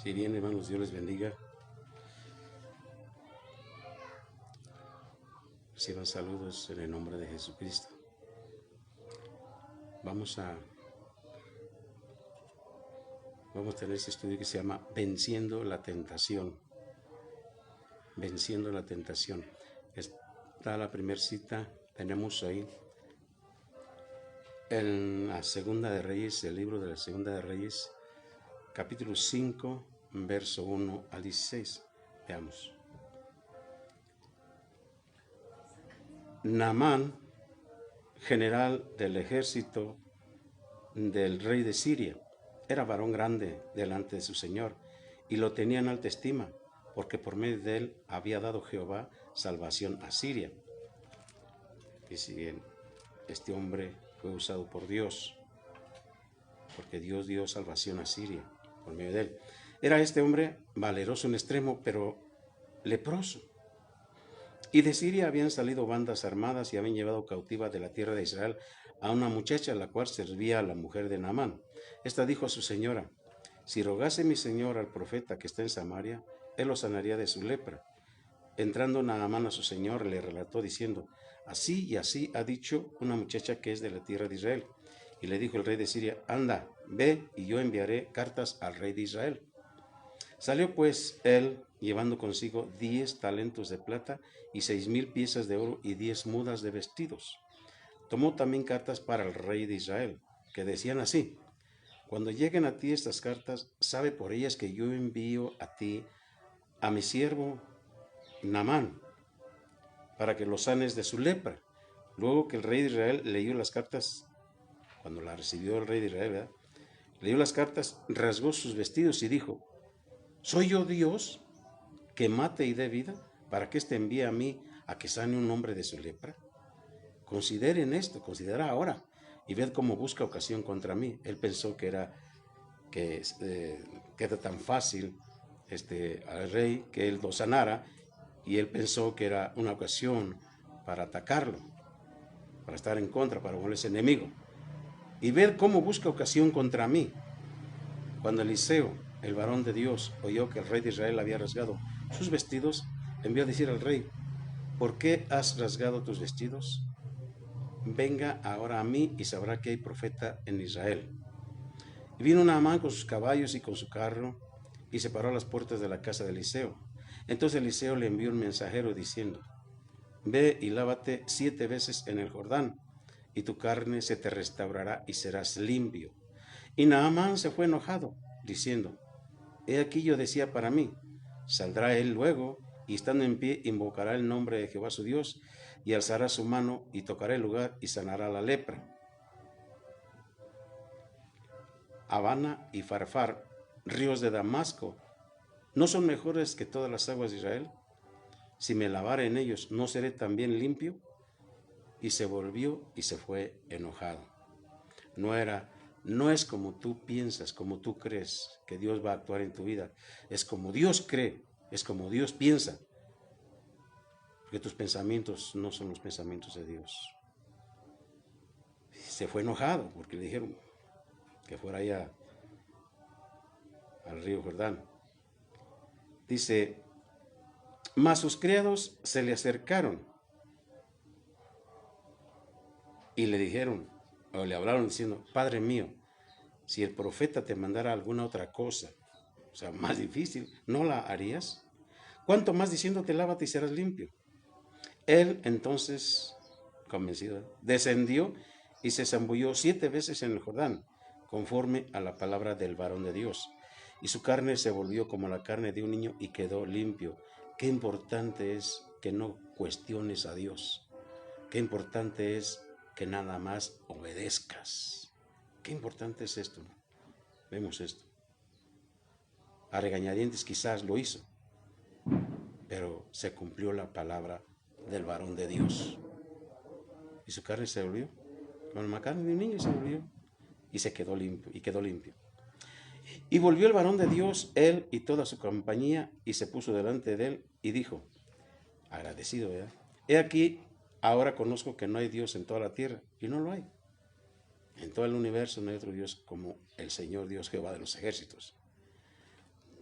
Si bien, hermanos, Dios les bendiga. Reciban saludos en el nombre de Jesucristo. Vamos a tener este estudio que se llama Venciendo la Tentación. Venciendo la Tentación. Está la primera cita, tenemos ahí en la Segunda de Reyes, el libro de la Segunda de Reyes, capítulo 5, verso 1 al 16. Veamos. Naamán, general del ejército del rey de Siria, era varón grande delante de su señor, y lo tenía en alta estima, porque por medio de él había dado Jehová salvación a Siria. Y si bien este hombre fue usado por Dios, porque Dios dio salvación a Siria por medio de él. Era este hombre valeroso en extremo, pero leproso. Y de Siria habían salido bandas armadas y habían llevado cautiva de la tierra de Israel a una muchacha, la cual servía a la mujer de Naamán. Esta dijo a su señora: si rogase mi señor al profeta que está en Samaria, él lo sanaría de su lepra. Entrando Naamán a su señor, le relató diciendo: así y así ha dicho una muchacha que es de la tierra de Israel. Y le dijo el rey de Siria: anda, ve, y yo enviaré cartas al rey de Israel. Salió pues él, llevando consigo 10 talentos de plata y 6,000 piezas de oro y 10 mudas de vestidos. Tomó también cartas para el rey de Israel, que decían así: cuando lleguen a ti estas cartas, sabe por ellas que yo envío a ti a mi siervo Naamán, para que lo sanes de su lepra. Luego que el rey de Israel leyó las cartas, cuando la recibió el rey de Israel, ¿verdad?, leyó las cartas, rasgó sus vestidos y dijo: ¿soy yo Dios que mate y dé vida, para que éste envíe a mí a que sane un hombre de su lepra? Consideren esto, considera ahora, y ved cómo busca ocasión contra mí. Él pensó que era tan fácil al rey que él lo sanara, y él pensó que era una ocasión para atacarlo, para estar en contra, para volverse enemigo. Y ved cómo busca ocasión contra mí. Cuando Eliseo, el varón de Dios, oyó que el rey de Israel había rasgado sus vestidos, envió a decir al rey: ¿por qué has rasgado tus vestidos? Venga ahora a mí y sabrá que hay profeta en Israel. Y vino Naamán con sus caballos y con su carro, y se paró a las puertas de la casa de Eliseo. Entonces Eliseo le envió un mensajero diciendo: ve y lávate 7 veces en el Jordán, y tu carne se te restaurará y serás limpio. Y Naamán se fue enojado, diciendo: he aquí yo decía para mí: saldrá él luego, y estando en pie invocará el nombre de Jehová su Dios, y alzará su mano y tocará el lugar y sanará la lepra. Habana y Farfar, ríos de Damasco, ¿no son mejores que todas las aguas de Israel? Si me lavare en ellos, ¿no seré también limpio? Y se volvió y se fue enojado. No es como tú piensas, como tú crees que Dios va a actuar en tu vida. Es como Dios cree, es como Dios piensa. Porque tus pensamientos no son los pensamientos de Dios. Se fue enojado porque le dijeron que fuera allá al río Jordán. Dice: mas sus criados se le acercaron y le dijeron, o le hablaron diciendo: Padre mío, si el profeta te mandara alguna otra cosa, o sea, más difícil, ¿no la harías? ¿Cuánto más diciéndote: lávate y serás limpio? Él entonces, convencido, descendió y se zambulló 7 veces en el Jordán, conforme a la palabra del varón de Dios. Y su carne se volvió como la carne de un niño y quedó limpio. Qué importante es que no cuestiones a Dios. Qué importante es que nada más obedezcas. Qué importante es esto. Vemos esto. A regañadientes quizás lo hizo, pero se cumplió la palabra del varón de Dios. Y su carne se volvió como la carne de un niño, y se volvió y se quedó limpio, y quedó limpio. Y volvió el varón de Dios, él y toda su compañía, y se puso delante de él y dijo, agradecido, ¿verdad? He aquí, ahora conozco que no hay Dios en toda la tierra, y no lo hay. En todo el universo no hay otro Dios como el Señor Dios Jehová de los ejércitos.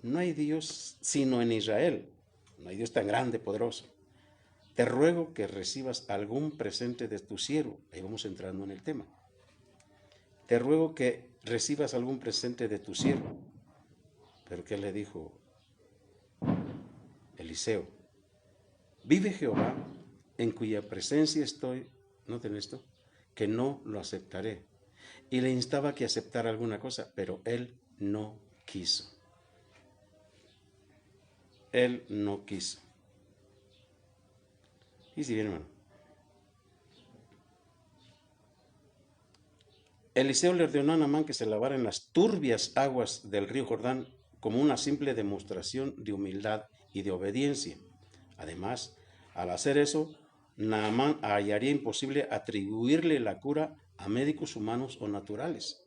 no hay Dios sino en Israel. No hay Dios tan grande, poderoso. Te ruego que recibas algún presente de tu siervo. Ahí vamos entrando en el tema. Te ruego que recibas algún presente de tu siervo. Pero ¿qué le dijo Eliseo? Vive Jehová, en cuya presencia estoy, noten esto, que no lo aceptaré. Y le instaba que aceptara alguna cosa, pero él no quiso. Él no quiso. Y si bien, hermano. Eliseo le ordenó a Naamán que se lavara en las turbias aguas del río Jordán como una simple demostración de humildad y de obediencia. Además, al hacer eso, Naamán hallaría imposible atribuirle la cura a médicos humanos o naturales.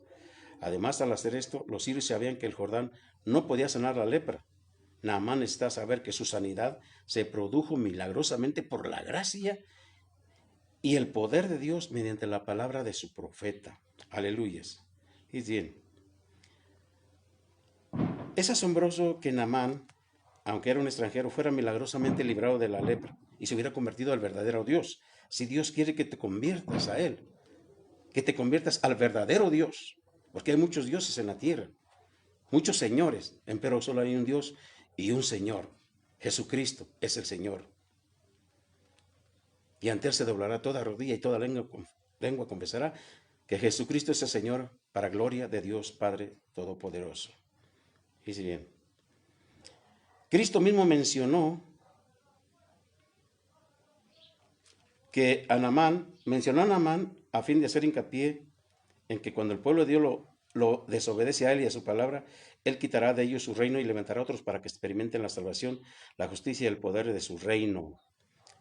Además, al hacer esto, los sirios sabían que el Jordán no podía sanar la lepra. Naamán necesita saber que su sanidad se produjo milagrosamente por la gracia y el poder de Dios mediante la palabra de su profeta. Aleluyas. Y bien, es asombroso que Naamán, aunque era un extranjero, fuera milagrosamente librado de la lepra y se hubiera convertido al verdadero Dios. Si Dios quiere que te conviertas a Él, que te conviertas al verdadero Dios, porque hay muchos dioses en la tierra, muchos señores, pero solo hay un Dios y un Señor. Jesucristo es el Señor. Y ante Él se doblará toda rodilla y toda lengua confesará que Jesucristo es el Señor, para gloria de Dios Padre Todopoderoso. Dice bien, Cristo mismo mencionó mencionó a Naamán a fin de hacer hincapié en que cuando el pueblo de Dios lo desobedece a Él y a su palabra, Él quitará de ellos su reino y levantará a otros para que experimenten la salvación, la justicia y el poder de su reino.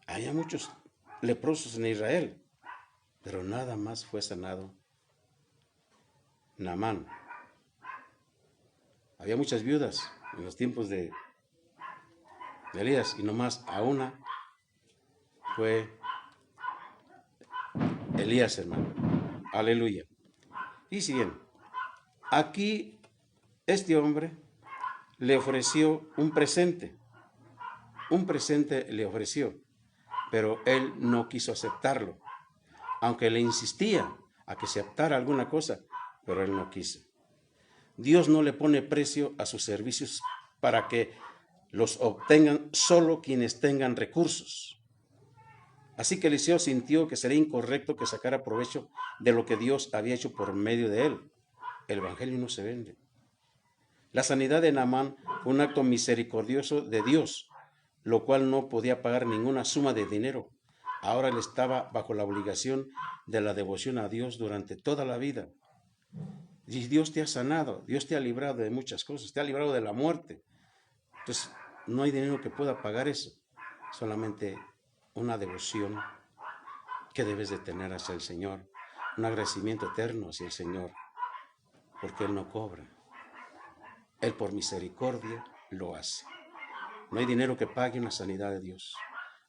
Había muchos leprosos en Israel, pero nada más fue sanado Naamán. Había muchas viudas en los tiempos de Elías y nomás a una fue Elías, hermano. Aleluya. Y si bien, aquí este hombre le ofreció un presente le ofreció, pero él no quiso aceptarlo, aunque le insistía a que se aceptara alguna cosa, pero él no quiso. Dios no le pone precio a sus servicios para que los obtengan solo quienes tengan recursos. Así que Eliseo sintió que sería incorrecto que sacara provecho de lo que Dios había hecho por medio de él. El evangelio no se vende. La sanidad de Naamán fue un acto misericordioso de Dios, lo cual no podía pagar ninguna suma de dinero. Ahora él estaba bajo la obligación de la devoción a Dios durante toda la vida. Y Dios te ha sanado, Dios te ha librado de muchas cosas, te ha librado de la muerte. Entonces, no hay dinero que pueda pagar eso, solamente una devoción que debes de tener hacia el Señor, un agradecimiento eterno hacia el Señor, porque Él no cobra. Él por misericordia lo hace. No hay dinero que pague una sanidad de Dios.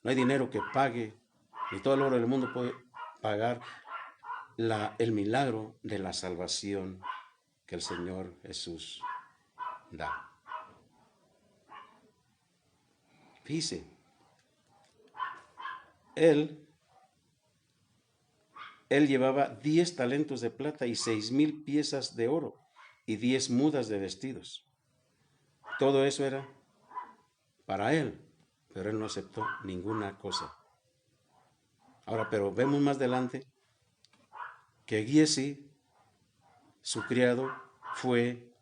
No hay dinero que pague, ni todo el oro del mundo puede pagar el milagro de la salvación que el Señor Jesús da. Fíjese, él llevaba 10 talentos de plata y 6,000 piezas de oro y 10 mudas de vestidos. Todo eso era para él, pero él no aceptó ninguna cosa. Ahora, pero vemos más adelante que Giesi, su criado, fue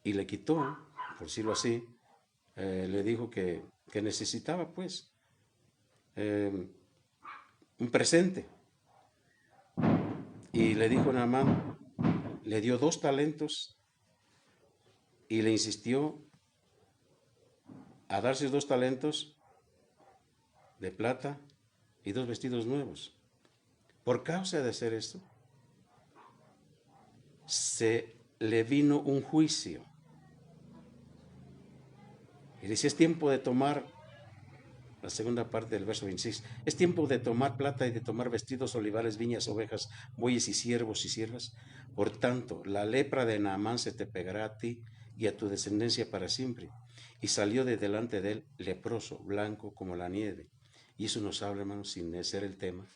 y le quitó, por decirlo así, le dijo que necesitaba pues un presente. Y le dijo a Naamán, le dio 2 talentos y le insistió a darse 2 talentos de plata y 2 vestidos nuevos. Por causa de hacer esto, se le vino un juicio. Y dice, es tiempo de tomar, la segunda parte del verso 26, es tiempo de tomar plata y de tomar vestidos, olivares, viñas, ovejas, bueyes y siervos y siervas. Por tanto, la lepra de Naamán se te pegará a ti y a tu descendencia para siempre. Y salió de delante de él leproso, blanco como la nieve. Y eso nos habla, hermanos, sin ser el tema,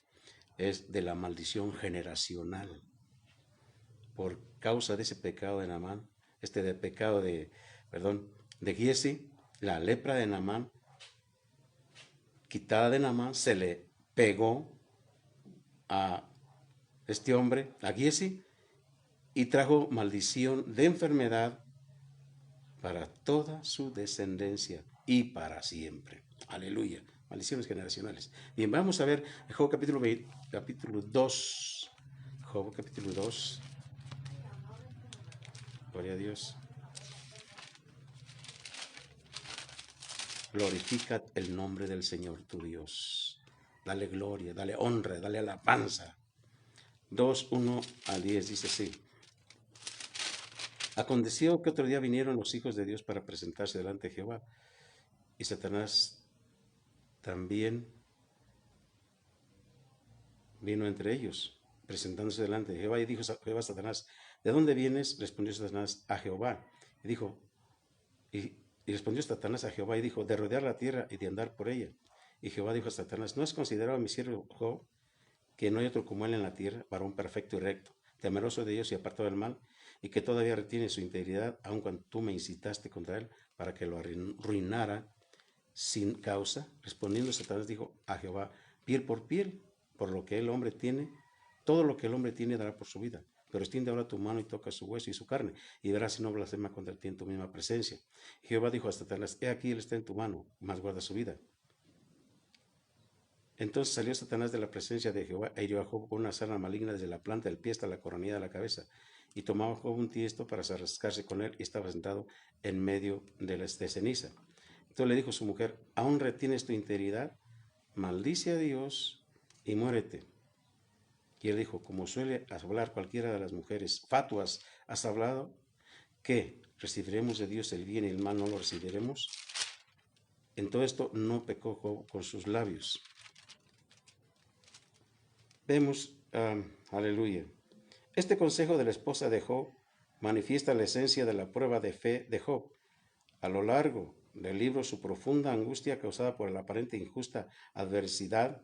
es de la maldición generacional. Por causa de ese pecado de Naamán, de Giesi, la lepra de Naamán, quitada de Naamán, se le pegó a este hombre, a Giesi, y trajo maldición de enfermedad para toda su descendencia y para siempre. Aleluya. Maldiciones generacionales. Bien, vamos a ver Job capítulo 2. Job capítulo 2. Gloria a Dios. Glorifica el nombre del Señor tu Dios. Dale gloria, dale honra, dale alabanza. 2, 1 al 10 dice así. Aconteció que otro día vinieron los hijos de Dios para presentarse delante de Jehová. Y Satanás también vino entre ellos, presentándose delante de Jehová. Y dijo Jehová a Satanás, ¿de dónde vienes? Respondió Satanás, a Jehová. Y dijo, y respondió Satanás a Jehová y dijo, de rodear la tierra y de andar por ella. Y Jehová dijo a Satanás, ¿no has considerado a mi siervo Job, que no hay otro como él en la tierra, varón perfecto y recto, temeroso de Dios y apartado del mal, y que todavía retiene su integridad, aun cuando tú me incitaste contra él para que lo arruinara sin causa? Respondiendo Satanás dijo a Jehová, piel por piel, por lo que el hombre tiene, todo lo que el hombre tiene dará por su vida. Pero extiende ahora tu mano y toca su hueso y su carne, y verás si no blasfema contra ti en tu misma presencia. Y Jehová dijo a Satanás, he aquí él está en tu mano, mas guarda su vida. Entonces salió Satanás de la presencia de Jehová e hirió a Job con una sarna maligna desde la planta del pie hasta la coronilla de la cabeza. Y tomaba Job un tiesto para rascarse con él y estaba sentado en medio de ceniza. Entonces le dijo su mujer, ¿aún retienes tu integridad? Maldice a Dios y muérete. Y él dijo, como suele hablar cualquiera de las mujeres fatuas, ¿has hablado? ¿Qué? ¿Recibiremos de Dios el bien y el mal no lo recibiremos? En todo esto no pecó Job con sus labios. Vemos, aleluya. Este consejo de la esposa de Job manifiesta la esencia de la prueba de fe de Job. A lo largo del libro, su profunda angustia causada por la aparente injusta adversidad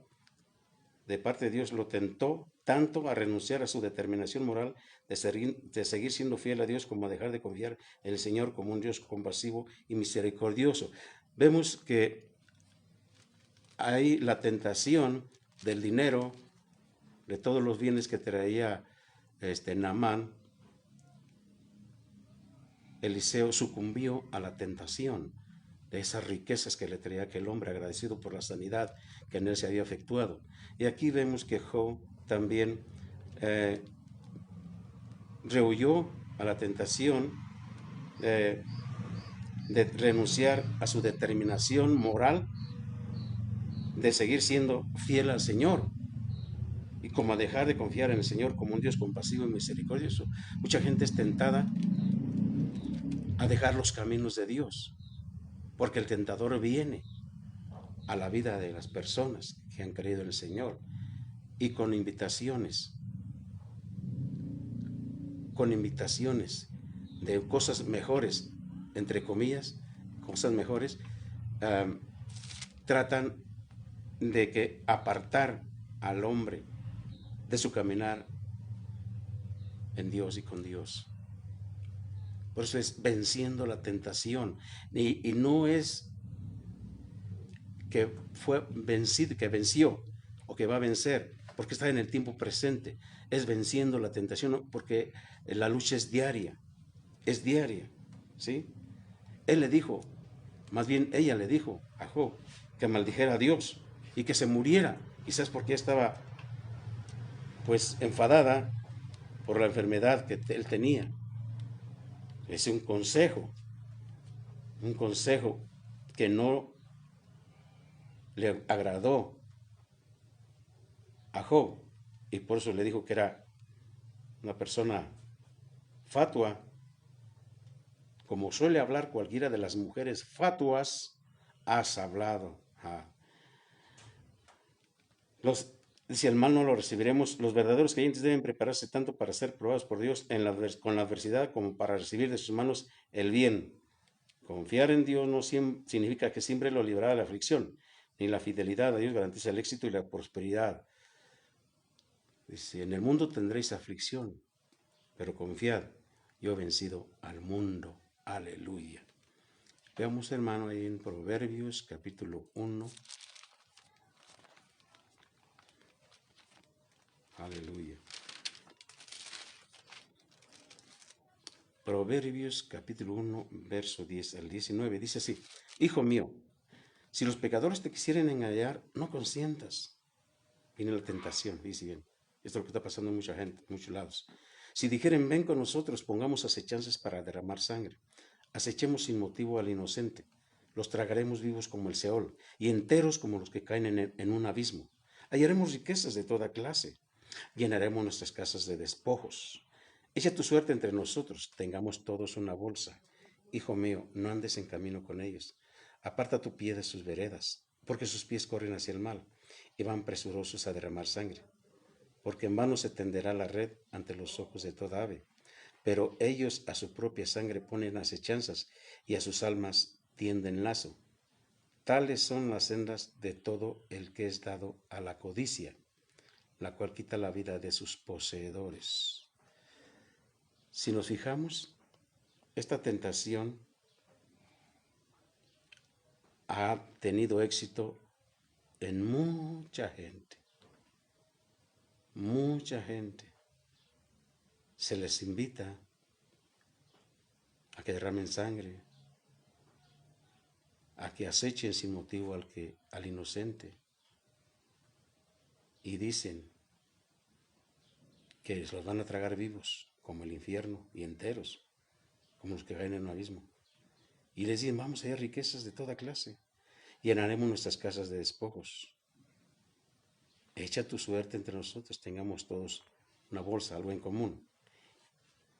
de parte de Dios lo tentó tanto a renunciar a su determinación moral de seguir siendo fiel a Dios como a dejar de confiar en el Señor como un Dios compasivo y misericordioso. Vemos que hay la tentación del dinero, de todos los bienes que traía Naamán. Eliseo sucumbió a la tentación de esas riquezas que le traía aquel hombre, agradecido por la sanidad que en él se había efectuado. Y aquí vemos que Job también rehuyó a la tentación de renunciar a su determinación moral de seguir siendo fiel al Señor, y como a dejar de confiar en el Señor como un Dios compasivo y misericordioso. Mucha gente es tentada a dejar los caminos de Dios, porque el tentador viene a la vida de las personas que han creído en el Señor, y con invitaciones de cosas mejores, entre comillas, cosas mejores, tratan de que apartar al hombre de su caminar en Dios y con Dios. Por eso es venciendo la tentación. Y no es que fue vencido, que venció o que va a vencer, porque está en el tiempo presente. Es venciendo la tentación, porque la lucha es diaria, ¿sí? Él le dijo, más bien ella le dijo a Job que maldijera a Dios y que se muriera. ¿Y sabes por qué estaba pues enfadada? Por la enfermedad que él tenía. Es un consejo que no le agradó a Job, y por eso le dijo que era una persona fatua, como suele hablar cualquiera de las mujeres fatuas, has hablado. Si el mal no lo recibiremos, los verdaderos creyentes deben prepararse tanto para ser probados por Dios con la adversidad como para recibir de sus manos el bien. Confiar en Dios no significa que siempre lo librará de la aflicción, ni la fidelidad a Dios garantiza el éxito y la prosperidad. Dice, en el mundo tendréis aflicción, pero confiad, yo he vencido al mundo. Aleluya. Veamos, hermano, ahí en Proverbios capítulo 1. Aleluya. Proverbios capítulo 1, verso 10 al 19. Dice así, Hijo mío, si los pecadores te quisieren engañar, no consientas. Viene la tentación, dice bien. Esto es lo que está pasando en mucha gente, en muchos lados. Si dijeren, ven con nosotros, pongamos acechanzas para derramar sangre. Acechemos sin motivo al inocente. Los tragaremos vivos como el Seol, y enteros como los que caen en un abismo. Hallaremos riquezas de toda clase. Llenaremos nuestras casas de despojos. Echa tu suerte entre nosotros, tengamos todos una bolsa. Hijo mío, no andes en camino con ellos. Aparta tu pie de sus veredas, porque sus pies corren hacia el mal y van presurosos a derramar sangre. Porque en vano se tenderá la red ante los ojos de toda ave, pero ellos a su propia sangre ponen acechanzas y a sus almas tienden lazo. Tales son las sendas de todo el que es dado a la codicia, la cual quita la vida de sus poseedores. Si nos fijamos, esta tentación ha tenido éxito en mucha gente. Mucha gente. Se les invita a que derramen sangre, a que acechen sin motivo al inocente. Y dicen que los van a tragar vivos, como el infierno, y enteros, como los que caen en un abismo. Y les dicen, vamos a hallar riquezas de toda clase, llenaremos nuestras casas de despojos. Echa tu suerte entre nosotros, tengamos todos una bolsa, algo en común.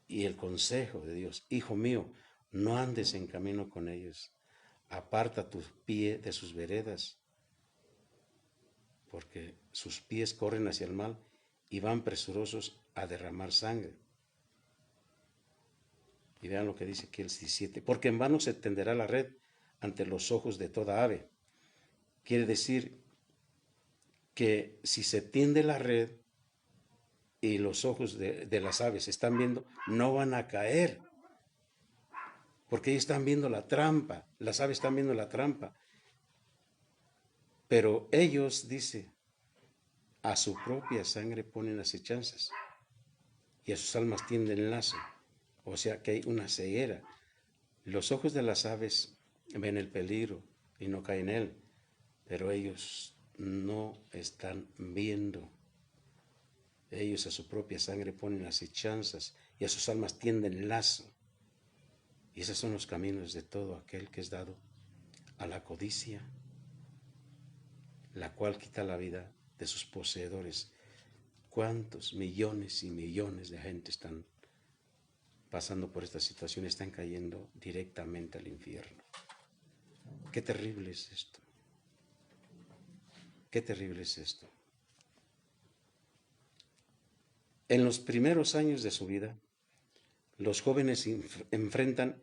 Y el consejo de Dios, hijo mío, no andes en camino con ellos, aparta tu pie de sus veredas, porque sus pies corren hacia el mal y van presurosos a derramar sangre. Y vean lo que dice aquí el 17, porque en vano se tenderá la red ante los ojos de toda ave. Quiere decir que si se tiende la red y los ojos de las aves están viendo, no van a caer, porque ellos están viendo la trampa, las aves están viendo la trampa. Pero ellos, dice, a su propia sangre ponen acechanzas y a sus almas tienden lazo. O sea que hay una ceguera. Los ojos de las aves ven el peligro y no caen en él, pero ellos no están viendo. Ellos a su propia sangre ponen acechanzas y a sus almas tienden lazo. Y esos son los caminos de todo aquel que es dado a la codicia, la cual quita la vida de sus poseedores. ¿Cuántos millones y millones de gente están pasando por esta situación? Están cayendo directamente al infierno. Qué terrible es esto. Qué terrible es esto. En los primeros años de su vida, los jóvenes enfrentan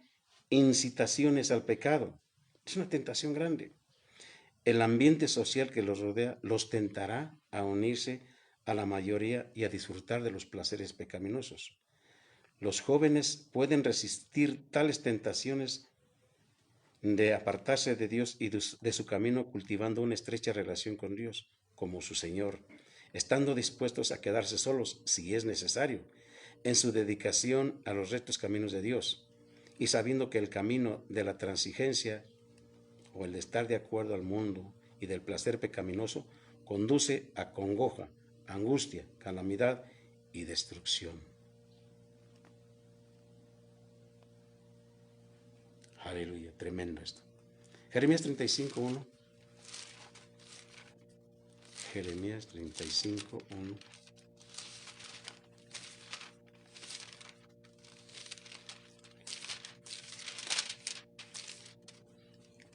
incitaciones al pecado. Es una tentación grande. El ambiente social que los rodea los tentará a unirse a la mayoría y a disfrutar de los placeres pecaminosos. Los jóvenes pueden resistir tales tentaciones de apartarse de Dios y de su camino cultivando una estrecha relación con Dios como su Señor, estando dispuestos a quedarse solos si es necesario, en su dedicación a los rectos caminos de Dios y sabiendo que el camino de la transigencia o el de estar de acuerdo al mundo y del placer pecaminoso conduce a congoja, angustia, calamidad y destrucción. Aleluya, tremendo esto. Jeremías 35:1. Jeremías 35:1.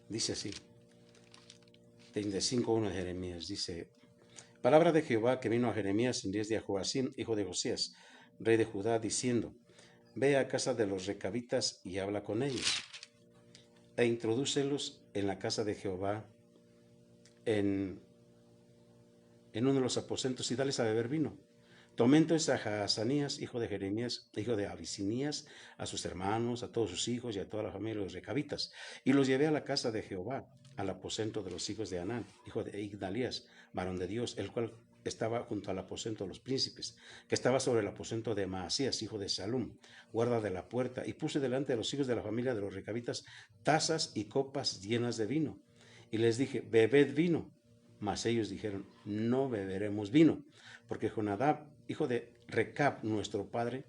Dice así, 35:1 de Jeremías, dice, Palabra de Jehová que vino a Jeremías en días de Joacim, hijo de Josías, rey de Judá, diciendo: Ve a casa de los recabitas y habla con ellos, e introdúcelos en la casa de Jehová en uno de los aposentos y dales a beber vino. Tomé entonces a Jaazanías, hijo de Jeremías, hijo de Abisinías, a sus hermanos, a todos sus hijos y a toda la familia de los recabitas, y los llevé a la casa de Jehová, al aposento de los hijos de Anán, hijo de Igdalías, varón de Dios, el cual estaba junto al aposento de los príncipes, que estaba sobre el aposento de Maasías, hijo de Salum, guarda de la puerta, y puse delante de los hijos de la familia de los recabitas tazas y copas llenas de vino, y les dije: bebed vino. Mas ellos dijeron: no beberemos vino, porque Jonadab, hijo de Recab, nuestro padre,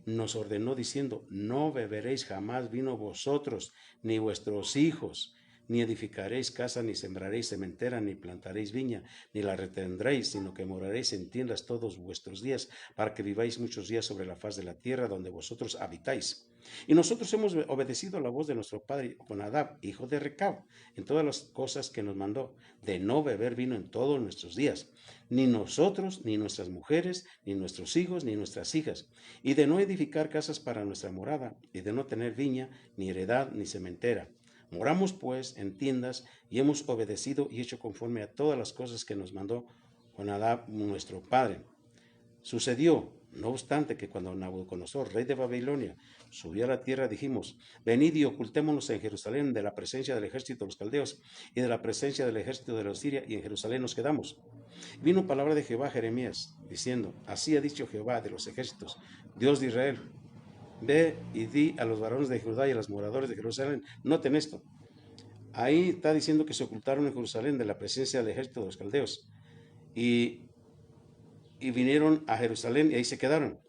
nos ordenó diciendo: no beberéis jamás vino vosotros, ni vuestros hijos, ni edificaréis casa, ni sembraréis sementera, ni plantaréis viña, ni la retendréis, sino que moraréis en tiendas todos vuestros días, para que viváis muchos días sobre la faz de la tierra donde vosotros habitáis. Y nosotros hemos obedecido a la voz de nuestro padre Jonadab, hijo de Recab, en todas las cosas que nos mandó, de no beber vino en todos nuestros días, ni nosotros, ni nuestras mujeres, ni nuestros hijos, ni nuestras hijas, y de no edificar casas para nuestra morada, y de no tener viña, ni heredad, ni sementera. Moramos pues en tiendas, y hemos obedecido y hecho conforme a todas las cosas que nos mandó Jonadab nuestro padre. Sucedió, no obstante, que cuando Nabucodonosor, rey de Babilonia, subió a la tierra, dijimos: venid y ocultémonos en Jerusalén de la presencia del ejército de los caldeos y de la presencia del ejército de los Siria, y en Jerusalén nos quedamos. Vino palabra de Jehová a Jeremías, diciendo: así ha dicho Jehová de los ejércitos, Dios de Israel: ve y di a los varones de Judá y a los moradores de Jerusalén. Noten esto. Ahí está diciendo que se ocultaron en Jerusalén de la presencia del ejército de los caldeos. Y vinieron a Jerusalén y ahí se quedaron.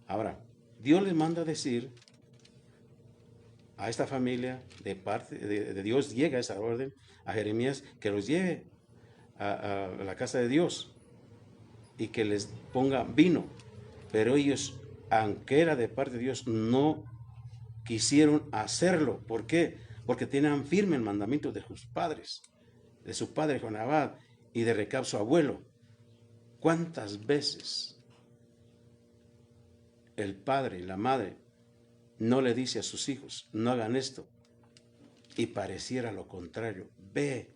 Ahora, Dios les manda a decir a esta familia, de parte de Dios llega esa orden a Jeremías, que los lleve a la casa de Dios y que les ponga vino. Pero ellos, aunque era de parte de Dios, no quisieron hacerlo. ¿Por qué? Porque tenían firme el mandamiento de sus padres, de su padre Jonadab y de Recab su abuelo. ¿Cuántas veces el padre y la madre no le dice a sus hijos: no hagan esto? Y pareciera lo contrario. Ve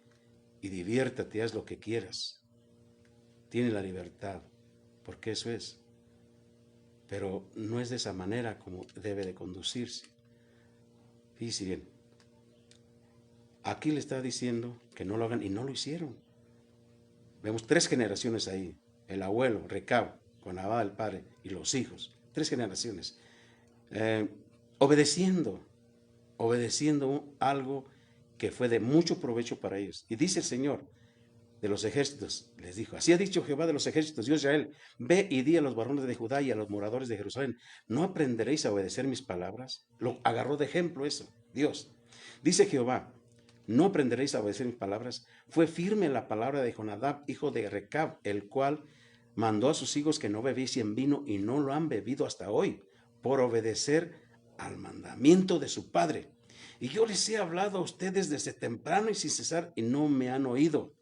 y diviértate, haz lo que quieras. Tiene la libertad, porque eso es. Pero no es de esa manera como debe de conducirse. Fíjense bien. Aquí le está diciendo que no lo hagan y no lo hicieron. Vemos 3 generaciones ahí. El abuelo, Recab, Jonadab el padre, y los hijos. 3 generaciones. Obedeciendo algo que fue de mucho provecho para ellos. Y dice el Señor de los ejércitos, les dijo: así ha dicho Jehová de los ejércitos, Dios de Israel: ve y di a los varones de Judá y a los moradores de Jerusalén: ¿no aprenderéis a obedecer mis palabras? Lo agarró de ejemplo eso, Dios. Dice Jehová: ¿no aprenderéis a obedecer mis palabras? Fue firme la palabra de Jonadab, hijo de Recab, el cual mandó a sus hijos que no bebiesen vino, y no lo han bebido hasta hoy, por obedecer al mandamiento de su padre. Y yo les he hablado a ustedes desde temprano y sin cesar, y no me han oído.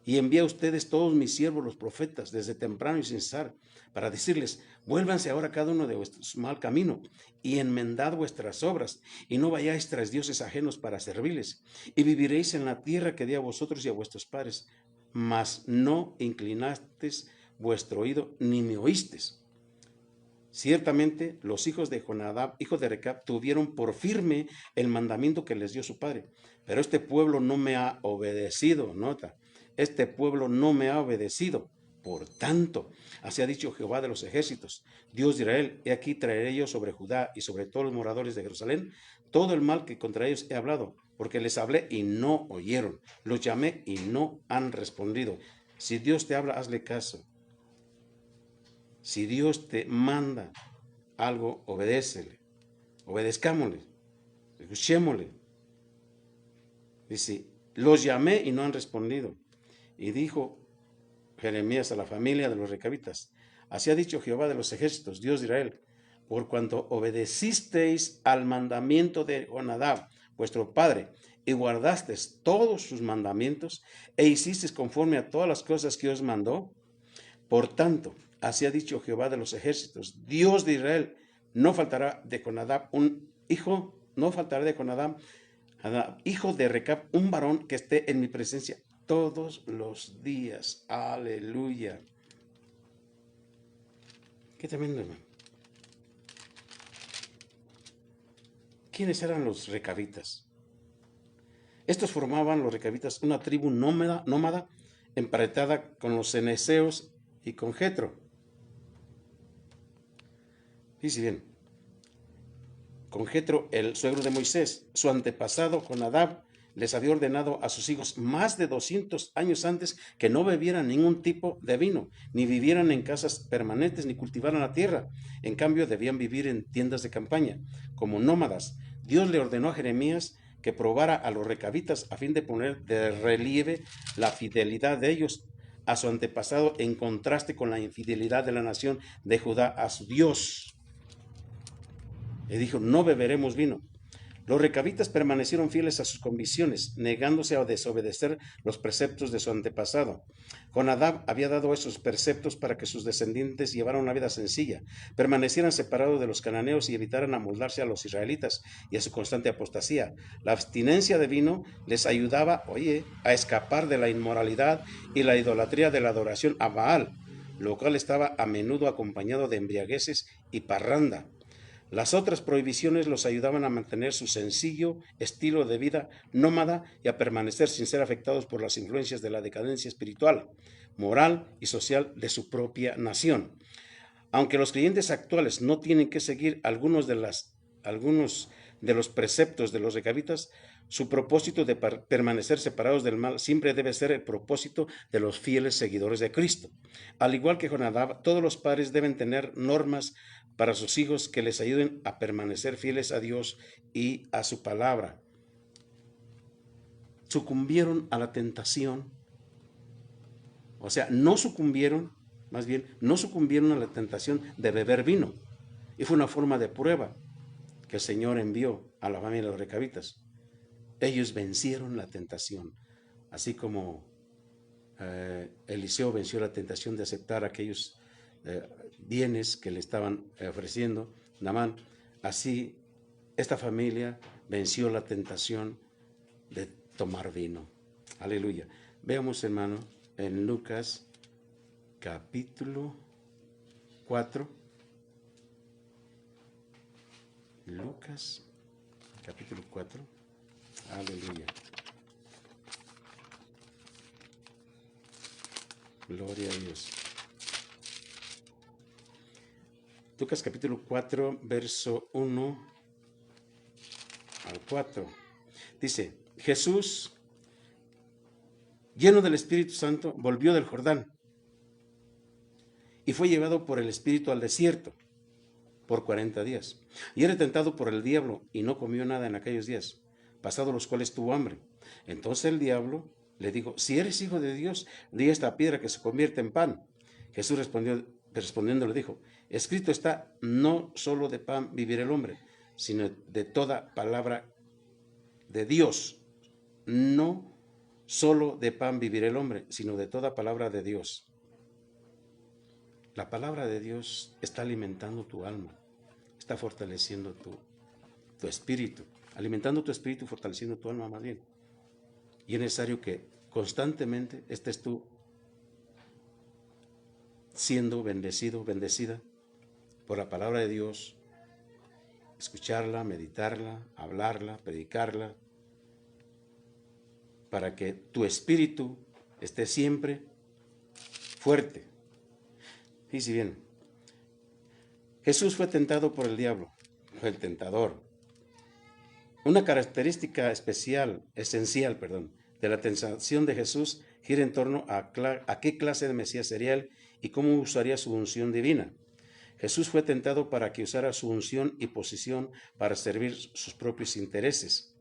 Y envié a ustedes todos mis siervos los profetas desde temprano y sin cesar, para decirles: vuélvanse ahora cada uno de vuestro mal camino, y enmendad vuestras obras, y no vayáis tras dioses ajenos para servirles, y viviréis en la tierra que di a vosotros y a vuestros padres. Mas no inclinasteis vuestro oído, ni me oísteis. Ciertamente los hijos de Jonadab, hijo de Recab, tuvieron por firme el mandamiento que les dio su padre, pero este pueblo no me ha obedecido. Nota: este pueblo no me ha obedecido. Por tanto, así ha dicho Jehová de los ejércitos, Dios de Israel: he aquí traeré yo sobre Judá y sobre todos los moradores de Jerusalén todo el mal que contra ellos he hablado, porque les hablé y no oyeron, los llamé y no han respondido. Si Dios te habla, hazle caso. Si Dios te manda algo, obedécele, obedezcámosle, escuchémosle. Dice: los llamé y no han respondido. Y dijo Jeremías a la familia de los recabitas: así ha dicho Jehová de los ejércitos, Dios de Israel: por cuanto obedecisteis al mandamiento de Jonadab, vuestro padre, y guardasteis todos sus mandamientos, e hicisteis conforme a todas las cosas que os mandó. Por tanto, así ha dicho Jehová de los ejércitos, Dios de Israel, no faltará de Jonadab un hijo, no faltará de Jonadab, hijo de Recab, un varón que esté en mi presencia todos los días. Aleluya. Qué tremendo, hermano. ¿Quiénes eran los recabitas? Estos formaban, los recabitas, una tribu nómada emparentada con los ceneseos y con Jetro. Dice bien, con Jetro, el suegro de Moisés, su antepasado Jonadab, les había ordenado a sus hijos más de 200 años antes que no bebieran ningún tipo de vino, ni vivieran en casas permanentes, ni cultivaran la tierra. En cambio, debían vivir en tiendas de campaña, como nómadas. Dios le ordenó a Jeremías que probara a los recabitas a fin de poner de relieve la fidelidad de ellos a su antepasado en contraste con la infidelidad de la nación de Judá a su Dios. Le dijo, no beberemos vino. Los recabitas permanecieron fieles a sus convicciones, negándose a desobedecer los preceptos de su antepasado. Jonadab había dado esos preceptos para que sus descendientes llevaran una vida sencilla, permanecieran separados de los cananeos y evitaran amoldarse a los israelitas y a su constante apostasía. La abstinencia de vino les ayudaba, a escapar de la inmoralidad y la idolatría de la adoración a Baal, lo cual estaba a menudo acompañado de embriagueces y parranda. Las otras prohibiciones los ayudaban a mantener su sencillo estilo de vida nómada y a permanecer sin ser afectados por las influencias de la decadencia espiritual, moral y social de su propia nación. Aunque los creyentes actuales no tienen que seguir algunos de los preceptos de los recabitas, su propósito de permanecer separados del mal siempre debe ser el propósito de los fieles seguidores de Cristo. Al igual que Jonadab, todos los padres deben tener normas para sus hijos que les ayuden a permanecer fieles a Dios y a su palabra. Sucumbieron a la tentación, no sucumbieron a la tentación de beber vino. Y fue una forma de prueba que el Señor envió a la familia de los recabitas. Ellos vencieron la tentación, así como Eliseo venció la tentación de aceptar aquellos bienes que le estaban ofreciendo Naamán. Así esta familia venció la tentación de tomar vino. Aleluya. Veamos, hermano, en Lucas capítulo 4. Lucas capítulo 4. Aleluya. Gloria a Dios. Lucas capítulo 4, verso 1 al 4. Dice, Jesús, lleno del Espíritu Santo, volvió del Jordán y fue llevado por el Espíritu al desierto por 40 días. Y era tentado por el diablo y no comió nada en aquellos días, pasados los cuales tuvo hambre. Entonces el diablo le dijo, si eres hijo de Dios, di a esta piedra que se convierta en pan. Jesús respondiendo le dijo, escrito está, no solo de pan vivirá el hombre, sino de toda palabra de Dios. No solo de pan vivirá el hombre, sino de toda palabra de Dios. La palabra de Dios está alimentando tu alma, está fortaleciendo tu espíritu, alimentando tu espíritu, fortaleciendo tu alma más bien. Y es necesario que constantemente estés tú siendo bendecido, bendecida por la palabra de Dios, escucharla, meditarla, hablarla, predicarla, para que tu espíritu esté siempre fuerte. Dice bien, Jesús fue tentado por el diablo, fue el tentador. Una característica esencial, de la tentación de Jesús gira en torno a qué clase de Mesías sería él y cómo usaría su unción divina. Jesús fue tentado para que usara su unción y posición para servir sus propios intereses,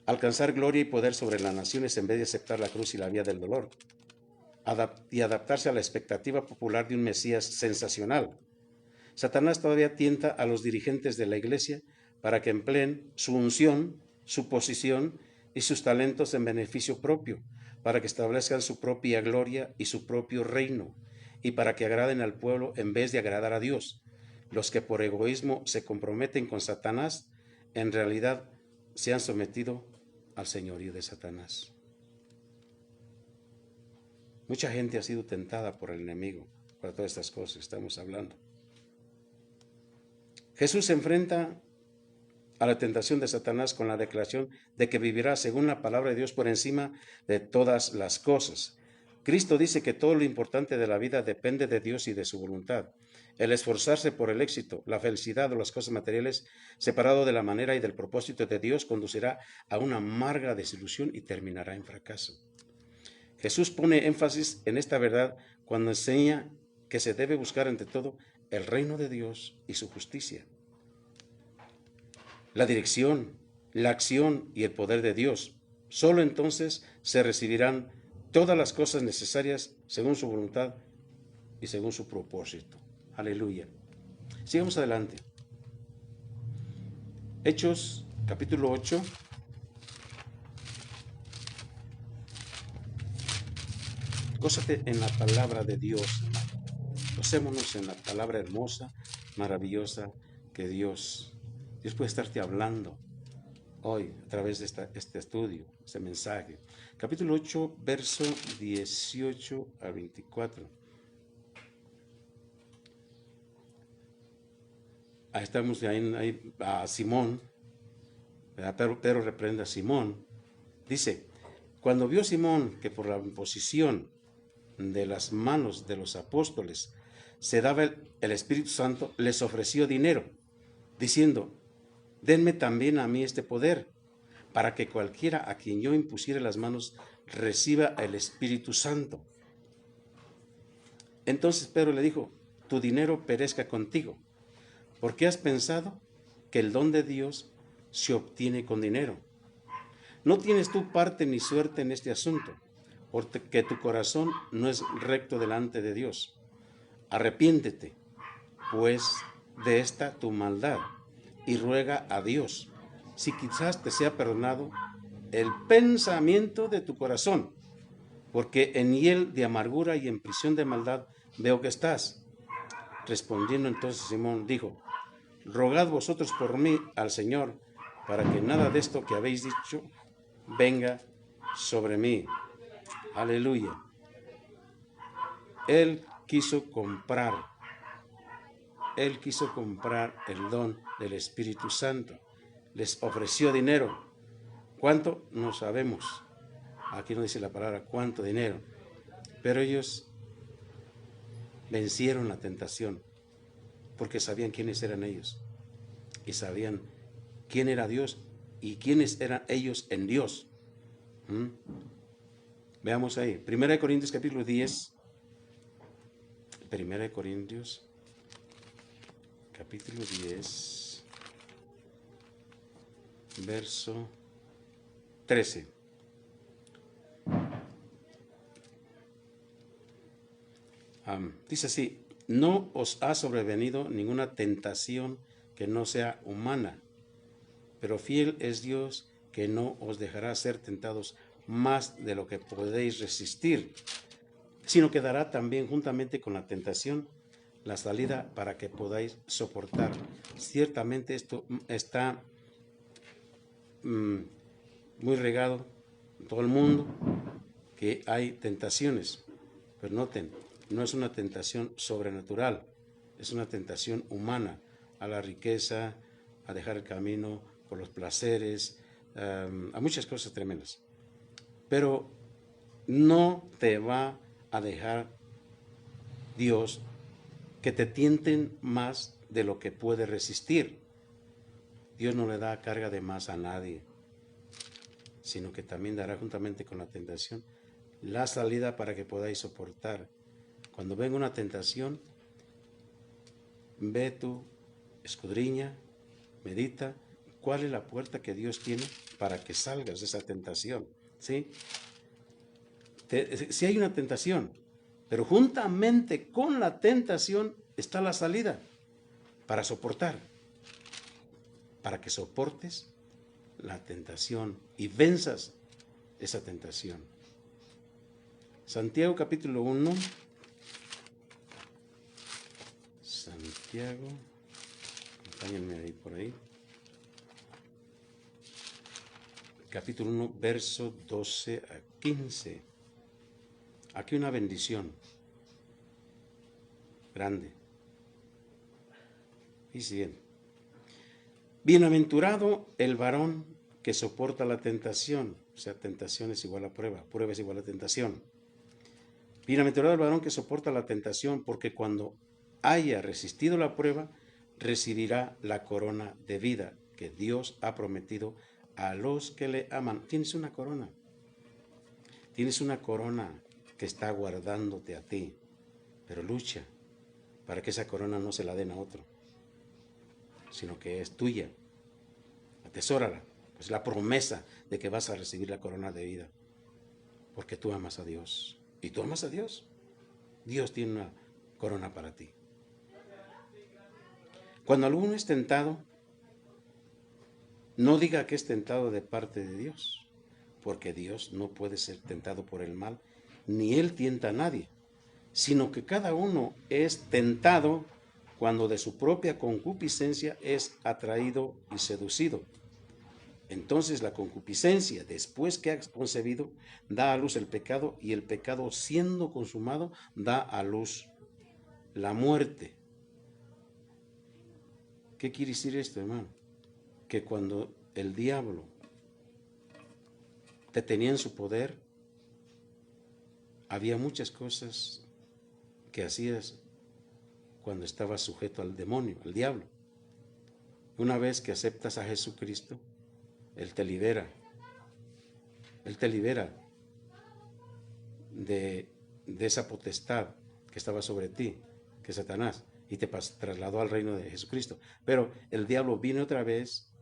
alcanzar gloria y poder sobre las naciones en vez de aceptar la cruz y la vía del dolor, y adaptarse a la expectativa popular de un Mesías sensacional. Satanás todavía tienta a los dirigentes de la iglesia para que empleen su unción, su posición y sus talentos en beneficio propio, para que establezcan su propia gloria y su propio reino, y para que agraden al pueblo en vez de agradar a Dios. Los que por egoísmo se comprometen con Satanás, en realidad se han sometido al señorío de Satanás. Mucha gente ha sido tentada por el enemigo para todas estas cosas que estamos hablando. Jesús se enfrenta a la tentación de Satanás con la declaración de que vivirá según la palabra de Dios por encima de todas las cosas. Cristo dice que todo lo importante de la vida depende de Dios y de su voluntad. El esforzarse por el éxito, la felicidad o las cosas materiales, separado de la manera y del propósito de Dios, conducirá a una amarga desilusión y terminará en fracaso. Jesús pone énfasis en esta verdad cuando enseña que se debe buscar ante todo el reino de Dios y su justicia. La dirección, la acción y el poder de Dios. Solo entonces se recibirán todas las cosas necesarias según su voluntad y según su propósito. Aleluya. Sigamos adelante. Hechos, capítulo 8. Gózate en la palabra de Dios. Gocémonos en la palabra hermosa, maravillosa que Dios puede estarte hablando hoy a través de este estudio, este mensaje. Capítulo 8, verso 18 a 24. Ahí estamos ahí a Simón. Pedro reprende a Simón. Dice, cuando vio Simón que por la imposición de las manos de los apóstoles se daba el Espíritu Santo, les ofreció dinero, diciendo, denme también a mí este poder, para que cualquiera a quien yo impusiere las manos reciba el Espíritu Santo. Entonces Pedro le dijo, tu dinero perezca contigo, porque has pensado que el don de Dios se obtiene con dinero. No tienes tú parte ni suerte en este asunto, porque tu corazón no es recto delante de Dios. Arrepiéntete, pues, de esta tu maldad, y ruega a Dios, si quizás te sea perdonado el pensamiento de tu corazón, porque en hiel de amargura y en prisión de maldad veo que estás. Respondiendo entonces Simón dijo, rogad vosotros por mí al Señor, para que nada de esto que habéis dicho venga sobre mí. Aleluya. Él quiso comprar el don del Espíritu Santo. Les ofreció dinero. ¿Cuánto? No sabemos. Aquí no dice la palabra cuánto dinero. Pero ellos vencieron la tentación porque sabían quiénes eran ellos. Y sabían quién era Dios y quiénes eran ellos en Dios. Veamos ahí. 1 Corintios capítulo 10. 1 Corintios capítulo 10, verso 13. Dice así, no os ha sobrevenido ninguna tentación que no sea humana, pero fiel es Dios que no os dejará ser tentados más de lo que podéis resistir, sino que dará también juntamente con la tentación la salida para que podáis soportar. Ciertamente esto está muy regado en todo el mundo, que hay tentaciones, pero noten, no es una tentación sobrenatural, es una tentación humana a la riqueza, a dejar el camino por los placeres, a muchas cosas tremendas. Pero no te va a dejar Dios que te tienten más de lo que puede resistir. Dios no le da carga de más a nadie, sino que también dará juntamente con la tentación la salida para que podáis soportar. Cuando venga una tentación, ve tú, escudriña, medita, cuál es la puerta que Dios tiene para que salgas de esa tentación, ¿sí? Si hay una tentación, pero juntamente con la tentación está la salida para soportar para que soportes la tentación y venzas esa tentación. Santiago capítulo 1. Santiago, acompáñenme ahí por ahí. Capítulo 1, verso 12 a 15. Aquí una bendición grande. Dice bien: bienaventurado el varón que soporta la tentación. O sea, tentación es igual a prueba, prueba es igual a tentación. Bienaventurado el varón que soporta la tentación, porque cuando haya resistido la prueba, recibirá la corona de vida que Dios ha prometido a los que le aman. Tienes una corona. Tienes una corona que está guardándote a ti, pero lucha para que esa corona no se la den a otro, sino que es tuya. Atesórala, es la promesa de que vas a recibir la corona de vida, porque tú amas a Dios. ¿Y tú amas a Dios? Dios tiene una corona para ti. Cuando alguno es tentado, no diga que es tentado de parte de Dios, porque Dios no puede ser tentado por el mal, ni Él tienta a nadie, sino que cada uno es tentado cuando de su propia concupiscencia es atraído y seducido. Entonces la concupiscencia, después que ha concebido, da a luz el pecado, y el pecado, siendo consumado, da a luz la muerte. ¿Qué quiere decir esto, hermano? Que cuando el diablo te tenía en su poder, había muchas cosas que hacías cuando estabas sujeto al demonio, al diablo. Una vez que aceptas a Jesucristo, Él te libera. Él te libera de esa potestad que estaba sobre ti, que es Satanás, y te trasladó al reino de Jesucristo. Pero el diablo vino otra vez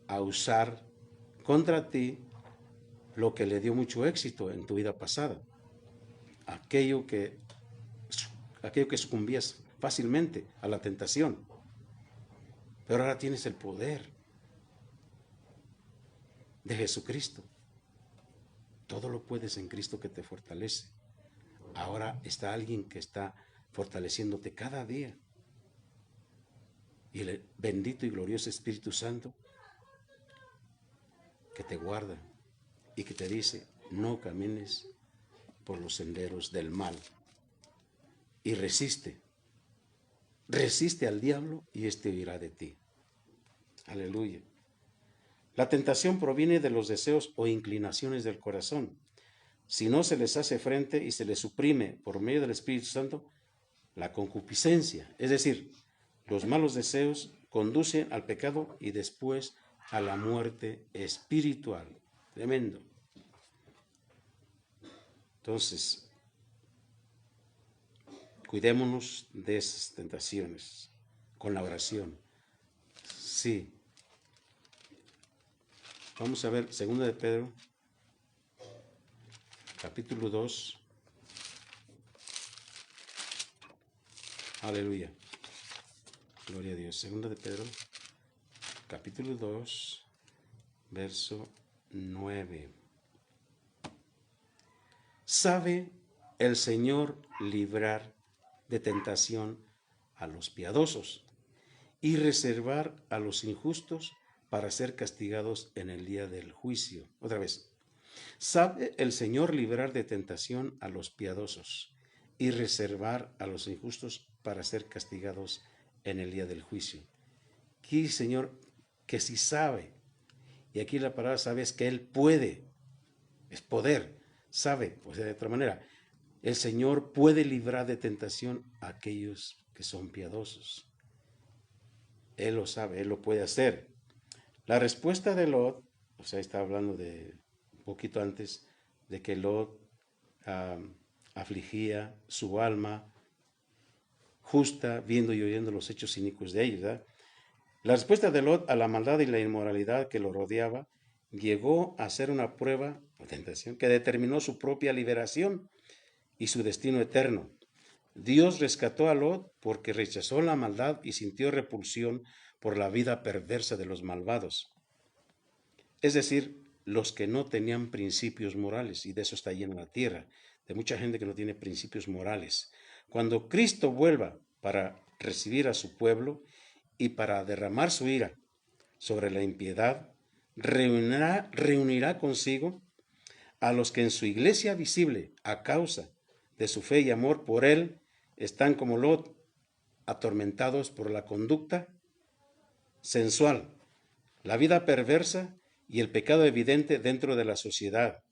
a usar contra ti lo que le dio mucho éxito en tu vida pasada. Aquello que sucumbías fácilmente a la tentación. Pero ahora tienes el poder de Jesucristo. Todo lo puedes en Cristo que te fortalece. Ahora está alguien que está fortaleciéndote cada día. Y el bendito y glorioso Espíritu Santo que te guarda y que te dice: no camines por los senderos del mal. Y resiste al diablo y éste huirá de ti. Aleluya. La tentación proviene de los deseos o inclinaciones del corazón. Si no se les hace frente y se les suprime por medio del Espíritu Santo, la concupiscencia, es decir, los malos deseos, conducen al pecado y después a la muerte espiritual. Tremendo. Entonces, cuidémonos de esas tentaciones con la oración. Sí. Vamos a ver 2 de Pedro, capítulo 2. Aleluya. Gloria a Dios. 2 de Pedro, capítulo 2, verso 9. ¿Sabe el Señor librar de tentación a los piadosos y reservar a los injustos para ser castigados en el día del juicio? Otra vez. ¿Sabe el Señor librar de tentación a los piadosos y reservar a los injustos para ser castigados en el día del juicio? Aquí, Señor, que si sabe, y aquí la palabra sabe es que Él puede, es poder, sabe, o sea, de otra manera, el Señor puede librar de tentación a aquellos que son piadosos. Él lo sabe, Él lo puede hacer. La respuesta de Lot, o sea, está hablando de un poquito antes, de que Lot afligía su alma justa, viendo y oyendo los hechos inicuos de ellos, ¿verdad? La respuesta de Lot a la maldad y la inmoralidad que lo rodeaba llegó a ser una prueba o tentación que determinó su propia liberación y su destino eterno. Dios rescató a Lot porque rechazó la maldad y sintió repulsión por la vida perversa de los malvados. Es decir, los que no tenían principios morales, y de eso está llena la tierra, de mucha gente que no tiene principios morales. Cuando Cristo vuelva para recibir a su pueblo y para derramar su ira sobre la impiedad, reunirá consigo a los que en su iglesia visible, a causa de su fe y amor por Él, están como Lot, atormentados por la conducta sensual, la vida perversa y el pecado evidente dentro de la sociedad.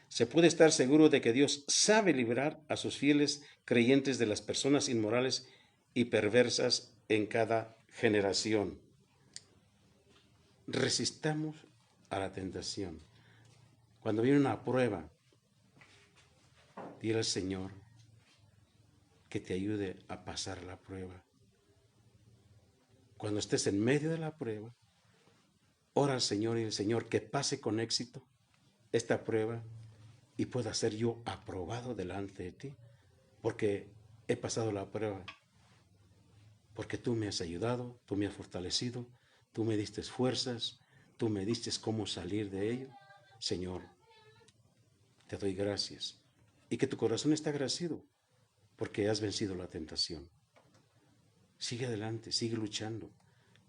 Se puede estar seguro de que Dios sabe librar a sus fieles creyentes de las personas inmorales y perversas en cada generación. Resistamos a la tentación. Cuando viene una prueba, dile al Señor que te ayude a pasar la prueba. Cuando estés en medio de la prueba, ora al Señor y el Señor que pase con éxito esta prueba y pueda ser yo aprobado delante de ti, porque he pasado la prueba, porque tú me has ayudado, tú me has fortalecido, tú me diste fuerzas, tú me diste cómo salir de ello. Señor, te doy gracias. Y que tu corazón esté agradecido porque has vencido la tentación. Sigue adelante, sigue luchando.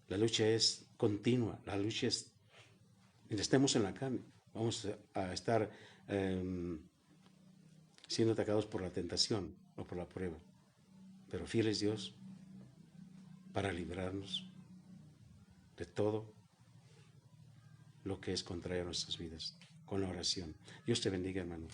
La lucha es continua, la lucha es, mientras estemos en la carne, vamos a estar siendo atacados por la tentación o por la prueba. Pero fiel es Dios para librarnos de todo lo que es contrario a nuestras vidas, con la oración. Dios te bendiga, hermano.